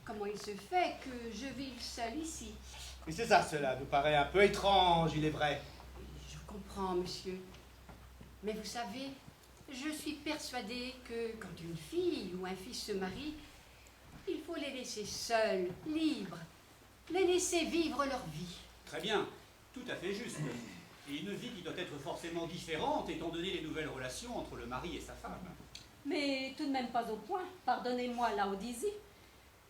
comment il se fait que je vive seule ici? Et c'est ça, cela nous paraît un peu étrange, il est vrai. Je comprends, monsieur. Mais vous savez, je suis persuadée que quand une fille ou un fils se marie, il faut les laisser seuls, libres, les laisser vivre leur vie. Très bien, tout à fait juste. Et une vie qui doit être forcément différente étant donné les nouvelles relations entre le mari et sa femme. Mais tout de même pas au point, pardonnez-moi Laodicie,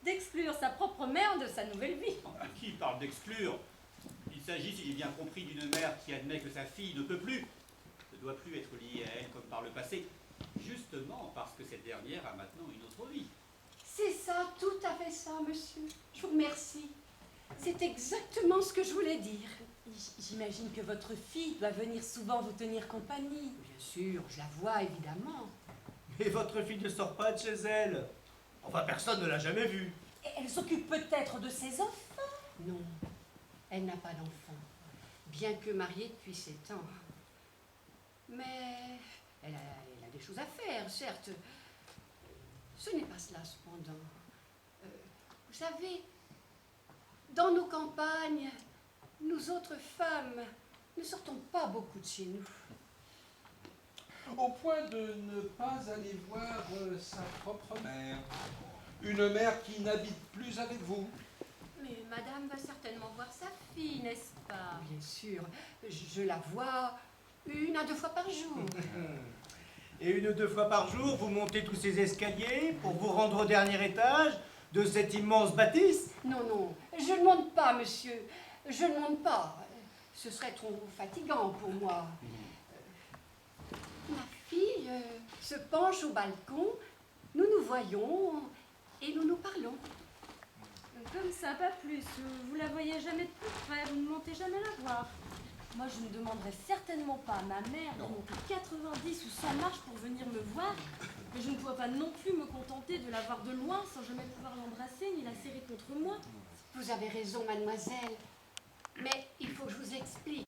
d'exclure sa propre mère de sa nouvelle vie. Qui parle d'exclure? Il s'agit, si j'ai bien compris, d'une mère qui admet que sa fille ne peut plus, ne doit plus être liée à elle comme par le passé, justement parce que cette dernière a maintenant une autre vie. C'est ça, tout à fait ça, monsieur. Je vous remercie. C'est exactement ce que je voulais dire. J'imagine que votre fille doit venir souvent vous tenir compagnie. Bien sûr, je la vois, évidemment. Mais votre fille ne sort pas de chez elle. Enfin, personne ne l'a jamais vue. Et elle s'occupe peut-être de ses enfants. Non, elle n'a pas d'enfant, bien que mariée depuis 7 ans. Mais elle a des choses à faire, certes. Ce n'est pas cela, cependant. Vous savez, dans nos campagnes, nous autres femmes ne sortons pas beaucoup de chez nous. Au point de ne pas aller voir sa propre mère. Une mère qui n'habite plus avec vous. Mais madame va certainement voir sa fille, n'est-ce pas? Bien sûr, je la vois 1 à 2 fois par jour. Et 1 ou 2 fois par jour, vous montez tous ces escaliers pour vous rendre au dernier étage de cette immense bâtisse. Non, non, je ne monte pas, monsieur. Je ne monte pas. Ce serait trop fatigant pour moi. Ma fille se penche au balcon, nous nous voyons et nous nous parlons. Comme ça, pas plus. Vous la voyez jamais de plus près, vous ne montez jamais la voir. Moi, je ne demanderai certainement pas à ma mère de monter 90 ou 100 marches pour venir me voir. Mais je ne pourrais pas non plus me contenter de la voir de loin sans jamais pouvoir l'embrasser ni la serrer contre moi. Vous avez raison, mademoiselle. Mais il faut que je vous explique.